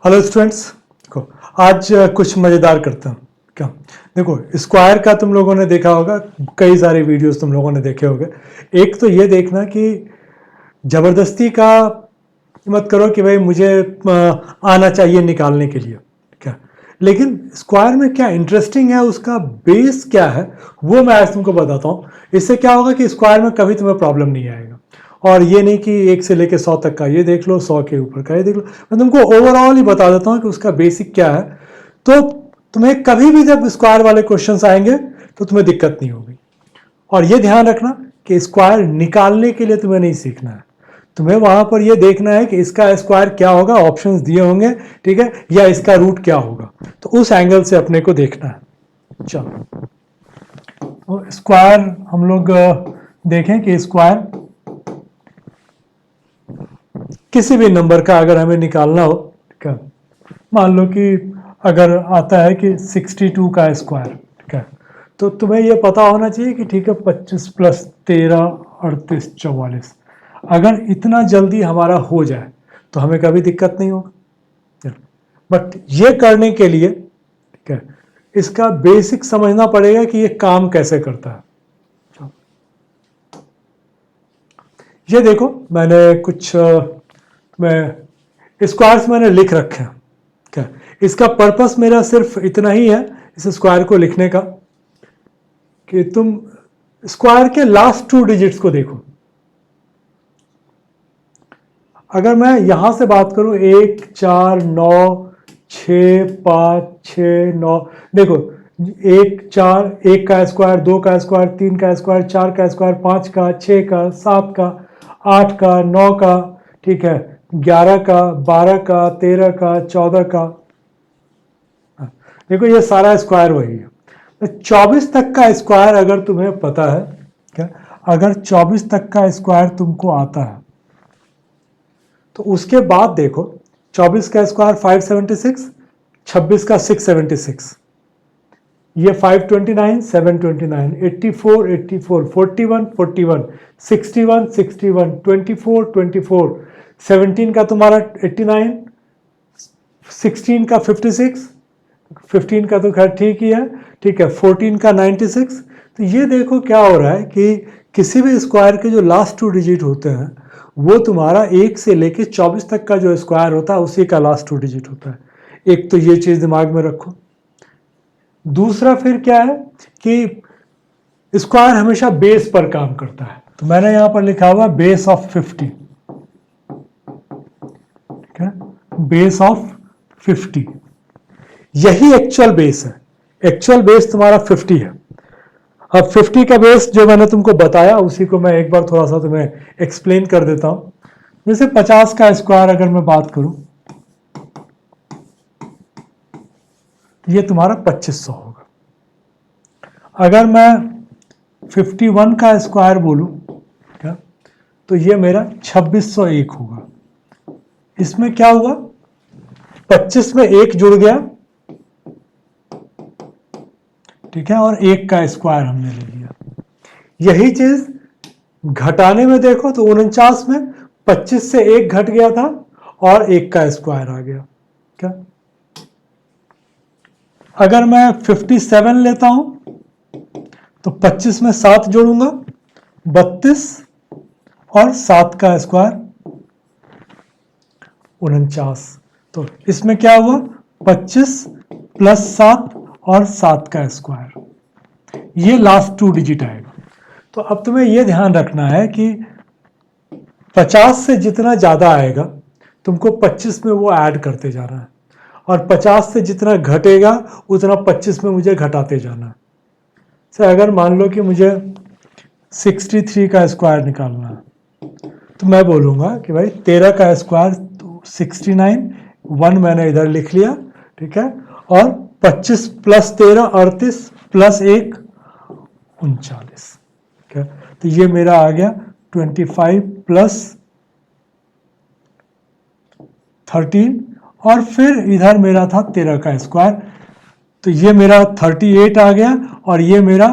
Hello students, देखो आज कुछ मज़ेदार करते हैं। क्या देखो, स्क्वायर का तुम लोगों ने देखा होगा, कई सारे वीडियोस तुम लोगों ने देखे होंगे। एक तो ये देखना कि ज़बरदस्ती का मत करो कि भाई मुझे आना चाहिए निकालने के लिए। क्या लेकिन स्क्वायर में क्या इंटरेस्टिंग है, उसका बेस क्या है वो मैं आज तुमको बताता हूँ। इससे क्या होगा कि स्क्वायर में कभी तुम्हें प्रॉब्लम नहीं आएगा। और ये नहीं कि 1 से लेकर 100 तक का ये देख लो, 100 के ऊपर का ये देख लो। मैं तुमको ओवरऑल ही बता देता हूँ कि उसका बेसिक क्या है। तो तुम्हें कभी भी जब स्क्वायर वाले क्वेश्चंस आएंगे तो तुम्हें दिक्कत नहीं होगी। और ये ध्यान रखना कि स्क्वायर निकालने के लिए तुम्हें नहीं सीखना है, तुम्हें वहां पर ये देखना है कि इसका स्क्वायर क्या होगा, ऑप्शंस दिए होंगे, ठीक है, या इसका रूट क्या होगा, तो उस एंगल से अपने को देखना है। चलो, तो स्क्वायर हम लोग देखें कि स्क्वायर किसी भी नंबर का अगर हमें निकालना हो, ठीक है, मान लो कि अगर आता है कि 62 का स्क्वायर, ठीक है, तो तुम्हें यह पता होना चाहिए कि ठीक है 25 + 13 38 44, अगर इतना जल्दी हमारा हो जाए तो हमें कभी दिक्कत नहीं होगा। बट ये करने के लिए, ठीक है, इसका बेसिक समझना पड़ेगा कि ये काम कैसे करता है। ये देखो, मैंने कुछ मैं स्क्वायर्स मैंने लिख रखे हैं। क्या इसका पर्पस मेरा सिर्फ इतना ही है इस स्क्वायर को लिखने का कि तुम स्क्वायर के लास्ट 2 डिजिट्स को देखो। अगर मैं यहां से बात करूं 1 4 9 6 5 6 9, देखो 1 4, 1 का स्क्वायर, 2 का स्क्वायर, 3 का स्क्वायर, 4 का स्क्वायर, 5 का, 6 का, 7 का, 8 का, 9 का, ठीक है, 11 का, 12 का, 13 का, 14 का। देखो ये सारा स्क्वायर वही है। तो 24 तक का स्क्वायर अगर तुम्हें पता है, क्या अगर 24 तक का स्क्वायर तुमको आता है तो उसके बाद देखो 24 का स्क्वायर 576, 26 का 676, ये 529, 729, 84, 84, 41, 41, 61, 61, 24, 24, 17 का तुम्हारा 89, 16 का 56, 15 का तो खैर ठीक ही है, ठीक है, 14 का 96। तो ये देखो क्या हो रहा है कि किसी भी स्क्वायर के जो लास्ट 2 डिजिट होते हैं वो तुम्हारा 1 से लेके 24 तक का जो स्क्वायर होता है उसी का लास्ट 2 डिजिट होता है। एक तो ये चीज दिमाग में रखो। दूसरा फिर क्या है कि स्क्वायर हमेशा बेस पर काम करता है, तो मैंने यहां पर लिखा हुआ बेस ऑफ 50, ठीक है, बेस ऑफ 50, यही एक्चुअल बेस है। एक्चुअल बेस तुम्हारा 50 है। अब 50 का बेस जो मैंने तुमको बताया उसी को मैं एक बार थोड़ा सा तुम्हें एक्सप्लेन कर देता हूं। जैसे 50 का स्क्वायर अगर मैं बात करूं, ये तुम्हारा 2500 होगा। अगर मैं 51 का स्क्वायर बोलूं, क्या, तो ये मेरा 2601 होगा। इसमें क्या हुआ, 25 में 1 जुड़ गया, ठीक है, और 1 का स्क्वायर हमने ले लिया। यही चीज घटाने में देखो तो 49 में 25 से 1 घट गया था और 1 का स्क्वायर आ गया। क्या अगर मैं 57 लेता हूं तो 25 में 7 जोड़ूंगा, 32, और 7 का स्क्वायर 49। तो इसमें क्या हुआ, 25 + 7 और 7 का स्क्वायर, ये लास्ट 2 डिजिट आएगा। तो अब तुम्हें यह ध्यान रखना है कि 50 से जितना ज्यादा आएगा तुमको 25 में वो ऐड करते जाना है, और 50 से जितना घटेगा उतना 25 में मुझे घटाते जाना है। सर अगर मान लो कि मुझे 63 का स्क्वायर निकालना है तो मैं बोलूंगा कि भाई 13 का स्क्वायर तो 69, 1 मैंने इधर लिख लिया, ठीक है, और 25 + 13 38 + 1 39, ठीक है, तो ये मेरा आ गया 25 + 13, और फिर इधर मेरा था 13 का स्क्वायर, तो ये मेरा 38 आ गया और ये मेरा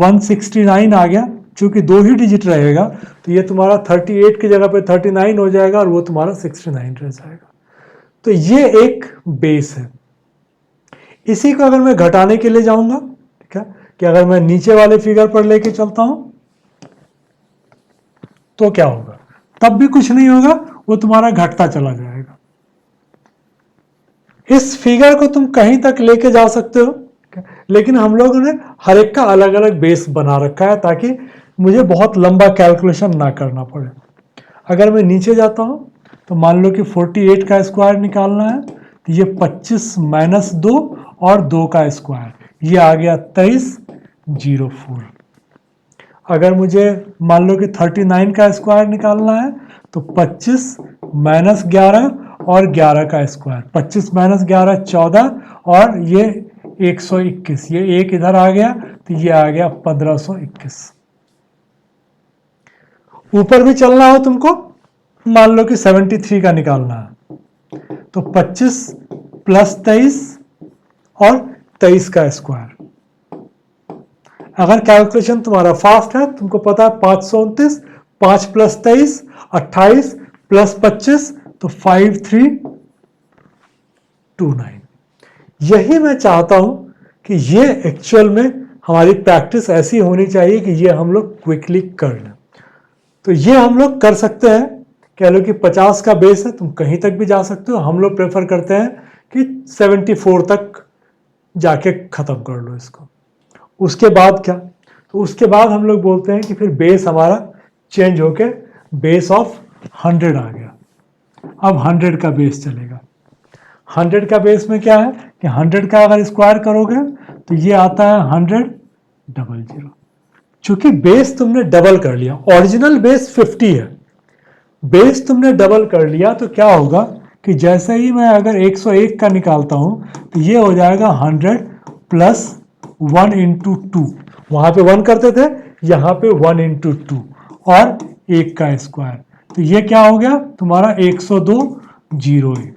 169 आ गया। चूंकि 2 ही डिजिट रहेगा तो ये तुम्हारा 38 की जगह पे 39 हो जाएगा और वो तुम्हारा 69 रह जाएगा। तो ये एक बेस है। इसी को अगर मैं घटाने के लिए जाऊंगा, ठीक है, कि अगर मैं नीचे वाले फिगर पर लेके चलता हूं तो क्या होगा, तब भी कुछ नहीं होगा, वो तुम्हारा घटता चला जाएगा। इस फिगर को तुम कहीं तक लेके जा सकते हो, लेकिन हम लोगों ने हर एक का अलग अलग बेस बना रखा है ताकि मुझे बहुत लंबा कैलकुलेशन ना करना पड़े। अगर मैं नीचे जाता हूं तो मान लो कि 48 का स्क्वायर निकालना है, तो ये 25 माइनस 2 और 2 का स्क्वायर, ये आ गया 2304। अगर मुझे मान लो कि 39 का स्क्वायर निकालना है तो 25 माइनस 11 और 11 का स्क्वायर, 25 माइनस 11 14 और ये 121, ये एक इधर आ गया तो ये आ गया 1521। ऊपर भी चलना हो तुमको, मान लो कि 73 का निकालना है तो 25 प्लस 23 और 23 का स्क्वायर। अगर कैलकुलेशन तुम्हारा फास्ट है, तुमको पता है 529, 5 प्लस 23 28 प्लस 25 तो 5329। यही मैं चाहता हूं कि ये एक्चुअल में हमारी प्रैक्टिस ऐसी होनी चाहिए कि ये हम लोग क्विकली कर लें। तो ये हम लोग कर सकते हैं, कह लो कि 50 का बेस है, तुम कहीं तक भी जा सकते हो। हम लोग प्रेफर करते हैं कि 74 तक जाके खत्म कर लो इसको। उसके बाद क्या, तो उसके बाद हम लोग बोलते हैं कि फिर बेस हमारा चेंज होके बेस ऑफ 100 आ गया। अब 100 का बेस चलेगा। 100 का बेस में क्या है कि 100 का अगर स्क्वायर करोगे तो ये आता है 100 चूंकि बेस तुमने डबल कर लिया, ओरिजिनल बेस 50 है, बेस तुमने डबल कर लिया, तो क्या होगा कि जैसे ही मैं अगर 101 का निकालता हूं तो ये हो जाएगा 100 प्लस 1 इंटू 2, वहां पे 1 करते थे, यहां पे 1 इंटू 2 और 1 का स्क्वायर, तो ये क्या हो गया तुम्हारा 102.01।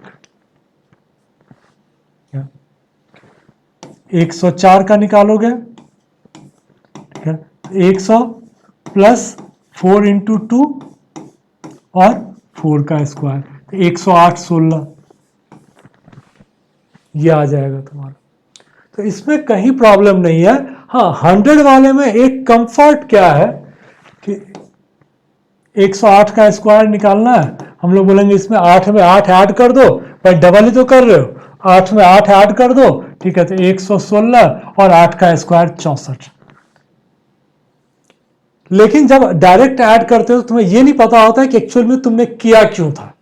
104 का निकालोगे, ठीक है, 100 प्लस 4 इंटू 2 और 4 का स्क्वायर, 108.16 ये आ जाएगा तुम्हारा। तो इसमें कहीं प्रॉब्लम नहीं है। हाँ, 100 वाले में एक कंफर्ट क्या है कि 108 का स्क्वायर निकालना है, हम लोग बोलेंगे इसमें 8 में 8 ऐड कर दो, पर डबल ही तो कर रहे हो, 8 में 8 ऐड कर दो, ठीक है, तो 116 और 8 का स्क्वायर 64। लेकिन जब डायरेक्ट ऐड करते हो तो तुम्हें ये नहीं पता होता है कि एक्चुअल में तुमने किया क्यों था।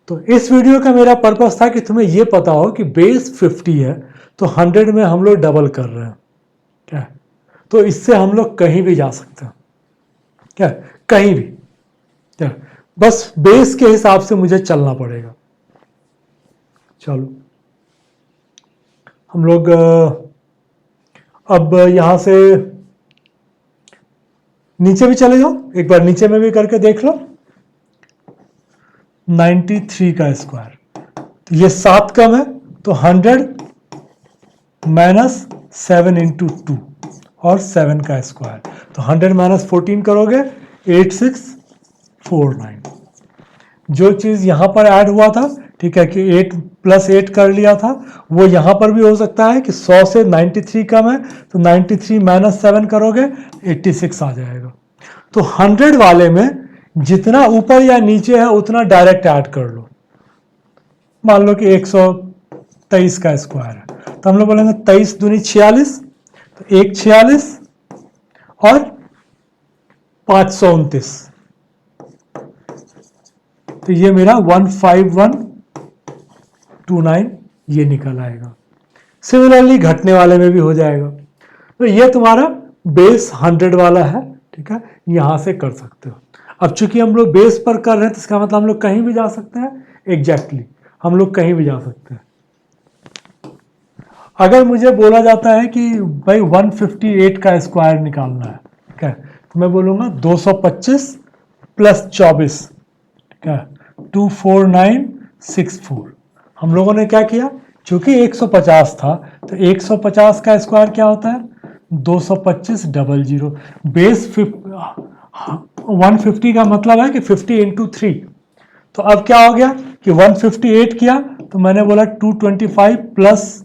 तो इस वीडियो का मेरा पर्पस था कि तुम्हें ये पता हो कि बेस 50 है तो 100 में हम लोग डबल कर रहे हैं, क्या, तो इससे हम लोग कहीं भी जा सकते हैं, क्या, कहीं भी, क्या, बस बेस के हिसाब से मुझे चलना पड़ेगा। चलो हम लोग अब यहां से नीचे भी चले जाओ, एक बार नीचे में भी करके देख लो। 93 का स्क्वायर, तो ये 7 कम है, तो 100 माइनस 7 इंटू 2 और 7 का स्क्वायर, तो 100 माइनस 14 करोगे 8649। जो चीज यहां पर ऐड हुआ था, ठीक है, कि 8 प्लस 8 कर लिया था, वो यहां पर भी हो सकता है कि 100 से 93 कम है, तो 93 माइनस 7 करोगे 86 आ जाएगा। तो 100 वाले में जितना ऊपर या नीचे है उतना डायरेक्ट ऐड कर लो। मान लो कि 123 का स्क्वायर है, तो हम लोग बोलेंगे 23 दूनी 46, तो 1 46 और 529, तो ये मेरा 15129 ये निकल आएगा। सिमिलरली घटने वाले में भी हो जाएगा। तो ये तुम्हारा बेस 100 वाला है, ठीक है, यहां से कर सकते हो। अब चूंकि हम लोग बेस पर कर रहे हैं तो इसका मतलब हम लोग कहीं भी जा सकते हैं, एग्जैक्टली हम लोग कहीं भी जा सकते हैं। अगर मुझे बोला जाता है कि भाई 158 का स्क्वायर निकालना है, ठीक है, तो मैं बोलूंगा 225 प्लस 24, ठीक है, 24964। हम लोगों ने क्या किया, चूंकि 150 था तो 150 का स्क्वायर क्या होता है 225 बेस 150 का मतलब है कि 50 इंटू 3। तो अब क्या हो गया कि 158 किया तो मैंने बोला 225 प्लस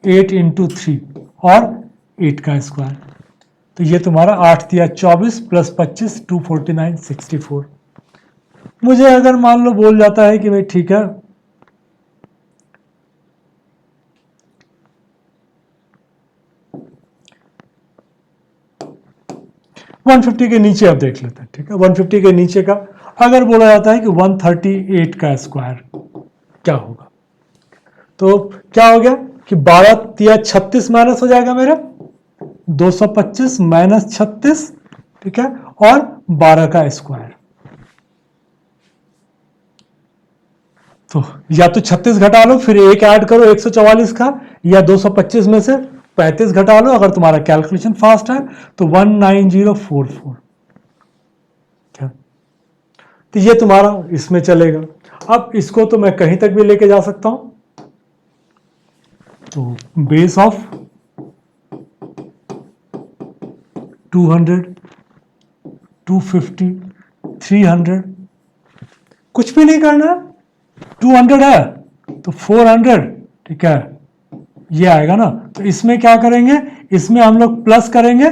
8 इंटू 3 और 8 का स्क्वायर, तो ये तुम्हारा 8 दिया 24 प्लस 25 249 64। मुझे अगर मान लो बोल जाता है कि भाई ठीक है, वन 150 के नीचे अब देख लेते हैं, ठीक है। 150 के नीचे का अगर बोला जाता है कि 138 का स्क्वायर क्या होगा, तो क्या हो गया कि 12 दिया 36 माइनस हो जाएगा मेरा 225 माइनस 36, ठीक है, और 12 का स्क्वायर। तो या तो 36 घटा लो फिर एक ऐड करो 144 का, या 225 में से 35 घटा लो अगर तुम्हारा कैलकुलेशन फास्ट है तो 19044, क्या, तो ये तुम्हारा इसमें चलेगा। अब इसको तो मैं कहीं तक भी लेके जा सकता हूं, तो बेस ऑफ 200 250 300, कुछ भी नहीं करना, 200 है तो 400, ठीक है, ये आएगा ना। तो इसमें क्या करेंगे, इसमें हम लोग प्लस करेंगे,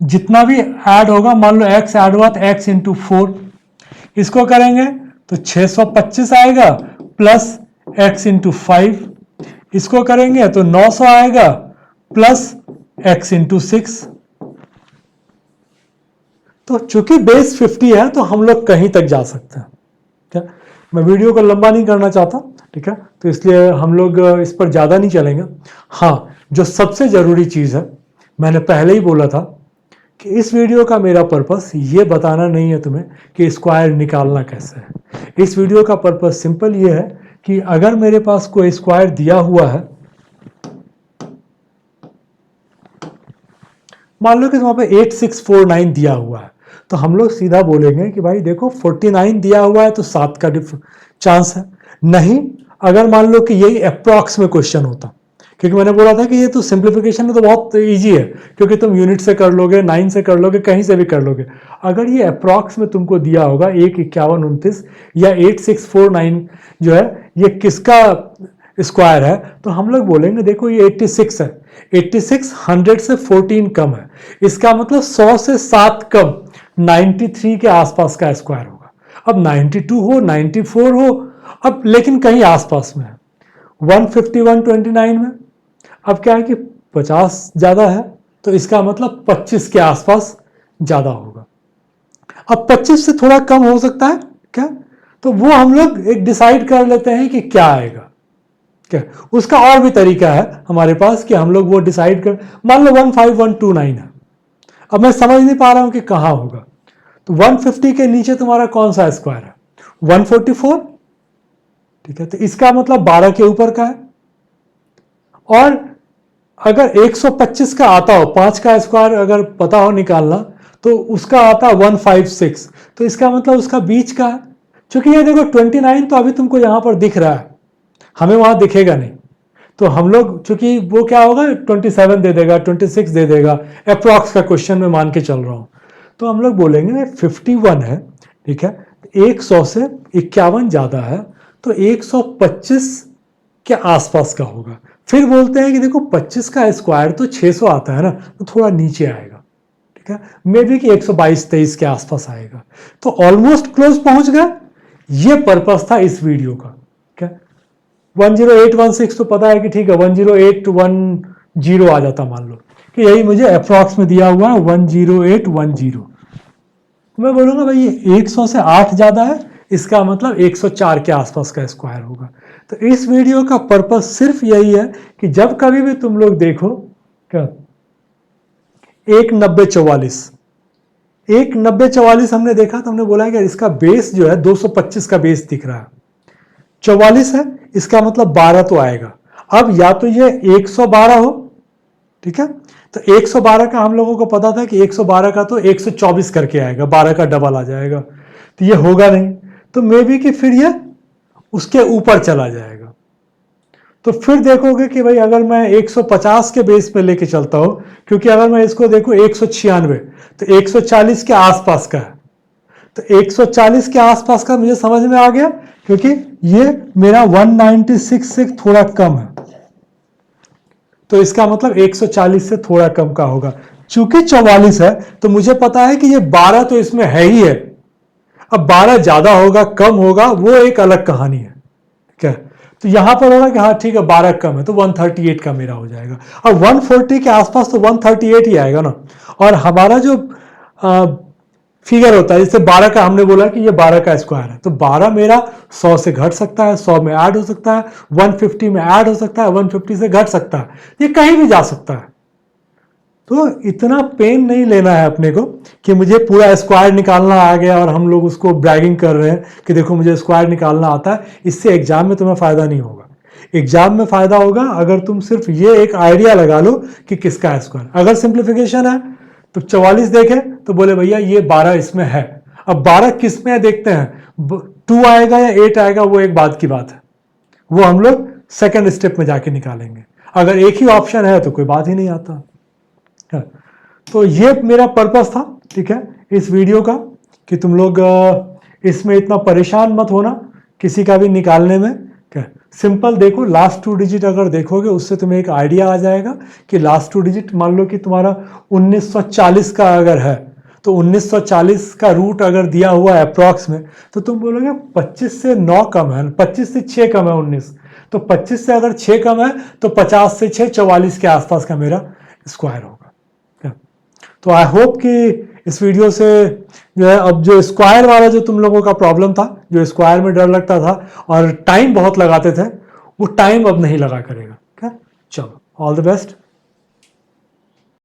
जितना भी ऐड होगा, मान लो x ऐड हुआ तो x इंटू 4, इसको करेंगे तो 625 आएगा प्लस x इंटू 5, इसको करेंगे तो 900 आएगा प्लस x इंटू 6। तो चूंकि बेस 50 है तो हम लोग कहीं तक जा सकते हैं, क्या, मैं वीडियो को लंबा नहीं करना चाहता, ठीक है, तो इसलिए हम लोग इस पर ज़्यादा नहीं चलेंगे। हाँ, जो सबसे ज़रूरी चीज़ है, मैंने पहले ही बोला था कि इस वीडियो का मेरा पर्पस ये बताना नहीं है तुम्हें कि स्क्वायर निकालना कैसे है। इस वीडियो का पर्पस सिंपल ये है कि अगर मेरे पास कोई स्क्वायर दिया हुआ है, मान लो कि वहाँ पे 8649 दिया हुआ है, तो हम लोग सीधा बोलेंगे कि भाई देखो 49 दिया हुआ है तो 7 का चांस है। नहीं, अगर मान लो कि यही अप्रॉक्स में क्वेश्चन होता, क्योंकि मैंने बोला था कि ये तो सिंप्लीफिकेशन में तो बहुत इजी है, क्योंकि तुम यूनिट से कर लोगे, 9 से कर लोगे, कहीं से भी कर लोगे। अगर ये अप्रॉक्स में तुमको दिया होगा 15129 या 8649 जो है ये किसका स्क्वायर है, तो हम लोग बोलेंगे देखो ये 86 है, 86 100 से 14 कम है, इसका मतलब 100 से 7 कम 93 के आसपास का स्क्वायर होगा। अब 92 हो 94 हो, अब लेकिन कहीं आसपास में है। 15129 में अब क्या है कि 50 ज़्यादा है, तो इसका मतलब 25 के आसपास ज़्यादा होगा। अब 25 से थोड़ा कम हो सकता है क्या, तो वो हम लोग एक डिसाइड कर लेते हैं कि क्या आएगा, क्या, उसका और भी तरीका है हमारे पास कि हम लोग वो डिसाइड कर, मान लो 15129 है, अब मैं समझ नहीं पा रहा हूं कि कहां होगा, तो 150 के नीचे तुम्हारा कौन सा स्क्वायर है, 144, ठीक है, तो इसका मतलब 12 के ऊपर का है। और अगर 125 का आता हो, 5 का स्क्वायर अगर पता हो निकालना, तो उसका आता 156, तो इसका मतलब उसका बीच का है। चूंकि ये देखो 29 तो अभी तुमको यहां पर दिख रहा है, हमें वहां दिखेगा नहीं, तो हम लोग चूंकि वो क्या होगा 27 दे देगा, 26 दे देगा, अप्रॉक्स का क्वेश्चन में मान के चल रहा हूं, तो हम लोग बोलेंगे 51 है, ठीक है, 100 से 51 ज्यादा है तो 125 के आसपास का होगा। फिर बोलते हैं कि देखो 25 का स्क्वायर तो 600 आता है ना, तो थोड़ा नीचे आएगा, ठीक है, मे बी कि 122-23 के आसपास आएगा, तो ऑलमोस्ट क्लोज पहुंच गए। ये पर्पस था इस वीडियो का, क्या, 10816 तो पता है कि ठीक है 10810 आ जाता, मान लो कि यही मुझे अप्रॉक्स में दिया हुआ है 10810, मैं बोलूंगा भाई ये 100 से 8 ज्यादा है, इसका मतलब 104 के आसपास का स्क्वायर होगा। तो इस वीडियो का पर्पस सिर्फ यही है कि जब कभी भी तुम लोग देखो क्या 19044 हमने देखा तो हमने बोला कि इसका बेस जो है 225 का बेस दिख रहा है, 44 है, इसका मतलब 12 तो आएगा। अब या तो ये 112 हो, ठीक है, तो 112 का हम लोगों को पता था कि 112 का तो 124 करके आएगा, 12 का डबल आ जाएगा, तो ये होगा नहीं, तो मे बी कि फिर ये उसके ऊपर चला जाएगा। तो फिर देखोगे कि भाई अगर मैं 150 के बेस पे लेके चलता हूं, क्योंकि अगर मैं इसको देखूं 196 तो 140 के आसपास का है, तो 140 के आसपास का मुझे समझ में आ गया क्योंकि ये मेरा 196 से थोड़ा कम है, तो इसका मतलब 140 से थोड़ा कम का होगा। चूंकि 44 है तो मुझे पता है कि ये 12 तो इसमें है ही है। अब 12 ज्यादा होगा कम होगा वो एक अलग कहानी है, ठीक है। तो यहां पर होगा कि हाँ ठीक है 12 कम है तो 138 का मेरा हो जाएगा। अब 140 के आसपास तो 138 ही आएगा ना। और हमारा जो फिगर होता है, जैसे 12 का हमने बोला कि ये 12 का स्क्वायर है, तो 12 मेरा 100 से घट सकता है, 100 में ऐड हो सकता है, 150 में ऐड हो सकता है, 150 से घट सकता है, ये कहीं भी जा सकता है। तो इतना पेन नहीं लेना है अपने को कि मुझे पूरा स्क्वायर निकालना आ गया और हम लोग उसको ब्रैगिंग कर रहे हैं कि देखो मुझे स्क्वायर निकालना आता है। इससे एग्जाम में तुम्हें फायदा नहीं होगा। एग्जाम में फायदा होगा अगर तुम सिर्फ ये एक आइडिया लगा लो कि किसका है स्क्वायर। अगर सिंप्लीफिकेशन है तो 44 देखें तो बोले भैया ये 12 इसमें है। अब 12 किस में है देखते हैं, 2 आएगा या 8 आएगा वो एक बात की बात है, वो हम लोग सेकेंड स्टेप में जाके निकालेंगे। अगर एक ही ऑप्शन है तो कोई बात ही नहीं आता। तो ये मेरा पर्पस था, ठीक है, इस वीडियो का, कि तुम लोग इसमें इतना परेशान मत होना किसी का भी निकालने में। क्या सिंपल देखो, लास्ट 2 डिजिट अगर देखोगे उससे तुम्हें एक आइडिया आ जाएगा कि लास्ट 2 डिजिट मान लो कि तुम्हारा 1940 का अगर है तो 1940 का रूट अगर दिया हुआ है अप्रॉक्स में, तो तुम बोलोगे 25 से 9 कम है, 25 से 6 कम है 19, तो 25 से अगर 6 कम है तो 50 से 6 44 के आसपास का मेरा स्क्वायर होगा। तो आई होप कि इस वीडियो से जो है, अब जो स्क्वायर वाला जो तुम लोगों का प्रॉब्लम था, जो स्क्वायर में डर लगता था और टाइम बहुत लगाते थे, वो टाइम अब नहीं लगा करेगा। चलो, ऑल द बेस्ट।